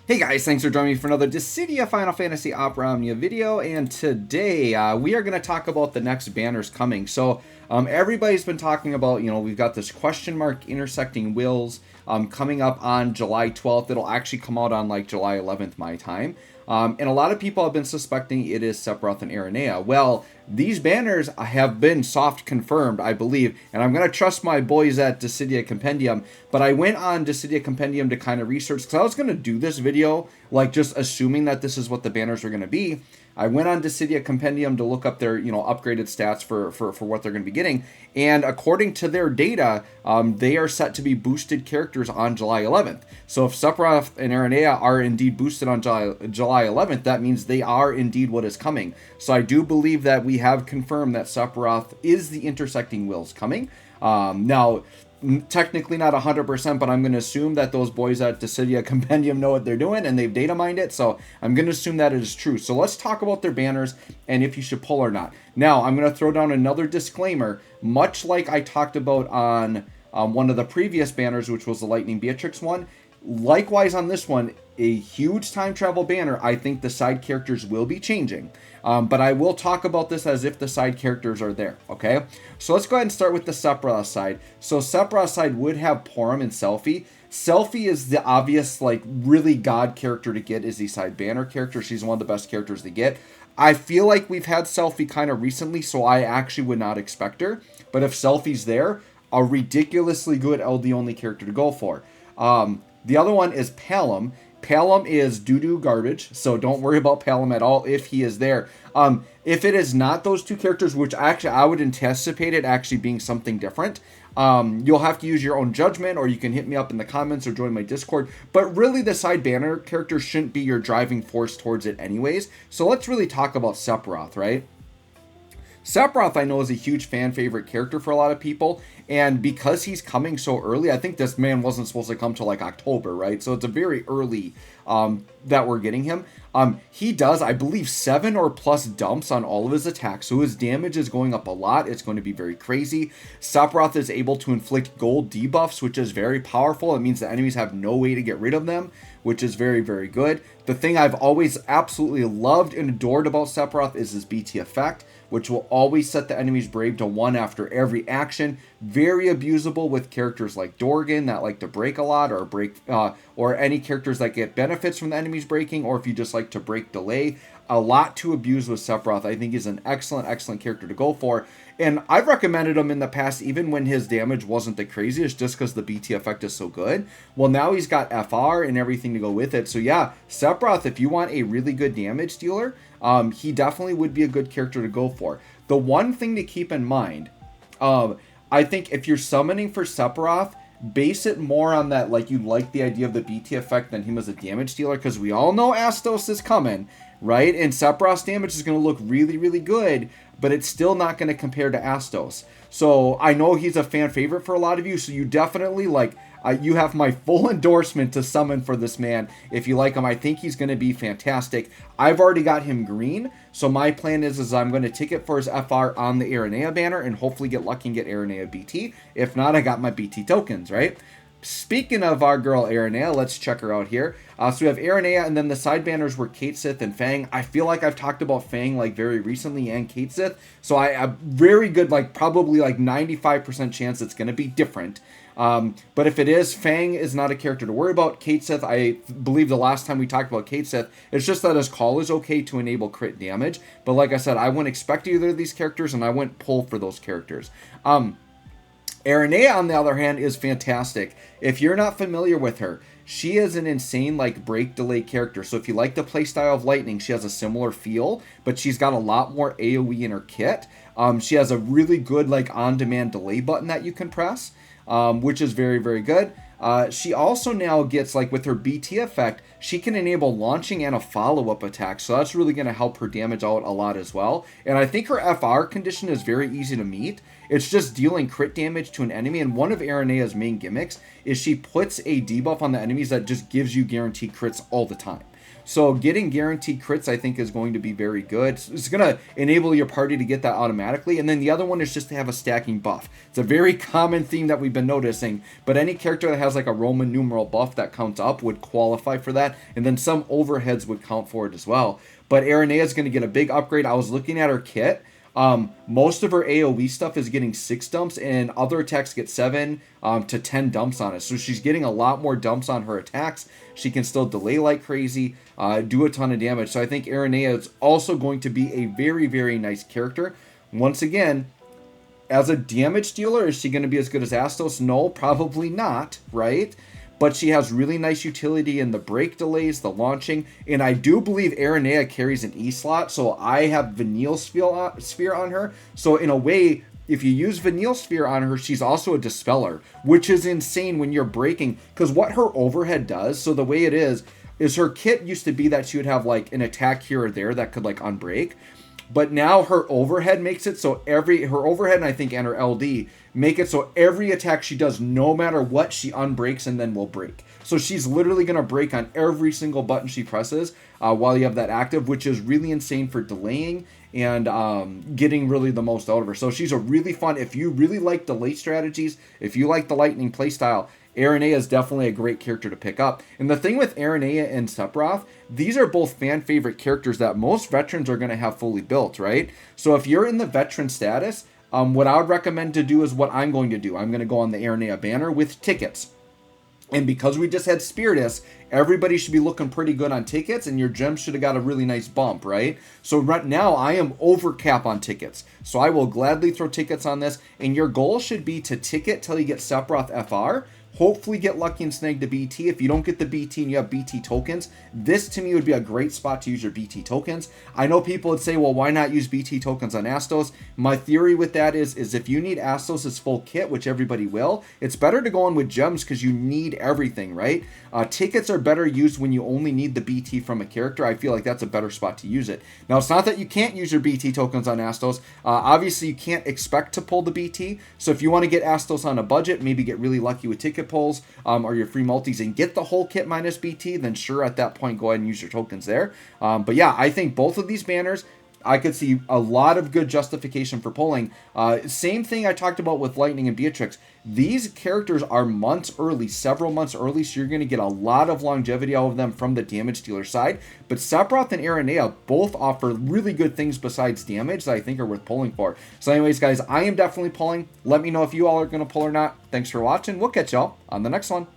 Hey guys, thanks for joining me for another Dissidia Final Fantasy Opera Omnia video, and today we are going to talk about the next banners coming. So everybody's been talking about, we've got this question mark intersecting wills coming up on July 12th. It'll actually come out on like July 11th my time. And a lot of people have been suspecting it is Sephiroth and Aranea. Well, these banners have been soft confirmed, I believe, and I'm going to trust my boys at Dissidia Compendium, but I went on Dissidia Compendium to kind of research, because I was going to do this video, like, just assuming that this is what the banners are going to be. I went on Dissidia Compendium to look up their, upgraded stats for what they're going to be getting, and according to their data, they are set to be boosted characters on July 11th. So if Sephiroth and Aranea are indeed boosted on July 11th, that means they are indeed what is coming. So I do believe that we have confirmed that Sephiroth is the intersecting wills coming. Now, technically not 100%, but I'm going to assume that those boys at Dissidia Compendium know what they're doing and they've data mined it, so I'm going to assume that it is true. So let's talk about their banners and if you should pull or not. Now, I'm going to throw down another disclaimer, much like I talked about on one of the previous banners, which was the Lightning Beatrix one. Likewise on this one, a huge time travel banner, I think the side characters will be changing. But I will talk about this as if the side characters are there, okay? So let's go ahead and start with the Sephiroth side. So Sephiroth side would have Porum and Selphie. Selphie is the obvious, like, really god character to get, is the side banner character. She's one of the best characters to get. I feel like we've had Selphie kind of recently, so I actually would not expect her. But if Selphie's there, a ridiculously good LD-only character to go for. The other one is Palom. Palom is doo-doo garbage, so don't worry about Palom at all if he is there. If it is not those two characters, which actually I would anticipate it actually being something different, you'll have to use your own judgment, or you can hit me up in the comments or join my Discord. But really, the side banner character shouldn't be your driving force towards it anyways. So let's really talk about Sephiroth, right? Sephiroth, I know, is a huge fan favorite character for a lot of people, and because he's coming so early, I think this man wasn't supposed to come till like October, right? So it's a very early that we're getting him. He does, I believe, 7 or plus dumps on all of his attacks, so his damage is going up a lot. It's going to be very crazy. Sephiroth is able to inflict gold debuffs, which is very powerful. It means the enemies have no way to get rid of them, which is very, very good. The thing I've always absolutely loved and adored about Sephiroth is his BT effect, which will always set the enemy's brave to 1 after every action. Very abusable with characters like Dorgan that like to break a lot, or any characters that get benefits from the enemy's breaking, or if you just like to break delay. A lot to abuse with Sephiroth. I think he's an excellent, excellent character to go for. And I've recommended him in the past, even when his damage wasn't the craziest, just because the BT effect is so good. Well, now he's got FR and everything to go with it. So yeah, Sephiroth, if you want a really good damage dealer, he definitely would be a good character to go for. The one thing to keep in mind, I think if you're summoning for Sephiroth, base it more on that, like, you like the idea of the BT effect than him as a damage dealer, because we all know Astos is coming, right? And Sephiroth's damage is going to look really, really good, but it's still not going to compare to Astos. So I know he's a fan favorite for a lot of you, so you definitely, like, you have my full endorsement to summon for this man. If you like him, I think he's going to be fantastic. I've already got him green, so my plan is I'm going to ticket for his FR on the Aranea banner and hopefully get lucky and get Aranea BT. If not, I got my BT tokens, right? Speaking of our girl Aranea, let's check her out here. So we have Aranea, and then the side banners were Cait Sith and Fang. I feel like I've talked about Fang like very recently, and Cait Sith, so I very good, like probably like 95% chance it's going to be different. But if it is, Fang is not a character to worry about. Cait Sith, I believe the last time we talked about Cait Sith, it's just that his call is okay to enable crit damage. But like I said, I wouldn't expect either of these characters, and I wouldn't pull for those characters. Aranea, on the other hand, is fantastic. If you're not familiar with her, she is an insane, like, break delay character. So if you like the playstyle of Lightning, she has a similar feel, but she's got a lot more AoE in her kit. She has a really good, like, on-demand delay button that you can press, which is very, very good. She also now gets, like, with her BT effect, she can enable launching and a follow-up attack, so that's really going to help her damage out a lot as well. And I think her FR condition is very easy to meet. It's just dealing crit damage to an enemy, and one of Aranea's main gimmicks is she puts a debuff on the enemies that just gives you guaranteed crits all the time. So getting guaranteed crits, I think, is going to be very good. It's going to enable your party to get that automatically. And then the other one is just to have a stacking buff. It's a very common theme that we've been noticing. But any character that has like a Roman numeral buff that counts up would qualify for that. And then some overheads would count for it as well. But Aranea is going to get a big upgrade. I was looking at her kit. Most of her AoE stuff is getting 6 dumps, and other attacks get 7 to 10 dumps on it. So she's getting a lot more dumps on her attacks. She can still delay like crazy, do a ton of damage. So I think Aranea is also going to be a very, very nice character. Once again, as a damage dealer, is she going to be as good as Astos? No, probably not, right? But she has really nice utility in the break delays, the launching, and I do believe Aranea carries an E slot, so I have Vanille Sphere on her. So in a way, if you use Vanille Sphere on her, she's also a Dispeller, which is insane when you're breaking, because what her overhead does, so the way it is her kit used to be that she would have like an attack here or there that could like unbreak. But now her overhead makes it so her overhead, and I think, and her LD make it so every attack she does, no matter what, she unbreaks and then will break. So she's literally going to break on every single button she presses while you have that active, which is really insane for delaying and getting really the most out of her. So she's a really fun, if you really like delay strategies, if you like the lightning playstyle, Aranea is definitely a great character to pick up. And the thing with Aranea and Sephiroth, these are both fan favorite characters that most veterans are going to have fully built, right? So if you're in the veteran status, what I would recommend to do is what I'm going to do. I'm going to go on the Aranea banner with tickets. And because we just had Spiritus, everybody should be looking pretty good on tickets, and your gems should have got a really nice bump, right? So right now, I am over cap on tickets. So I will gladly throw tickets on this, and your goal should be to ticket till you get Sephiroth FR. Hopefully get lucky and snag the BT. If you don't get the BT and you have BT tokens, this to me would be a great spot to use your BT tokens. I know people would say, well, why not use BT tokens on Astos? My theory with that is if you need Astos' full kit, which everybody will, it's better to go in with gems because you need everything, right? Tickets are better used when you only need the BT from a character. I feel like that's a better spot to use it. Now, it's not that you can't use your BT tokens on Astos. Obviously, you can't expect to pull the BT. So if you want to get Astos on a budget, maybe get really lucky with ticket pulls or your free multis and get the whole kit minus BT, then sure, at that point, go ahead and use your tokens there. But yeah, I think both of these banners, I could see a lot of good justification for pulling. Same thing I talked about with Lightning and Beatrix. These characters are months early, several months early, so you're going to get a lot of longevity out of them from the damage dealer side. But Sephiroth and Aranea both offer really good things besides damage that I think are worth pulling for. So anyways, guys, I am definitely pulling. Let me know if you all are going to pull or not. Thanks for watching. We'll catch y'all on the next one.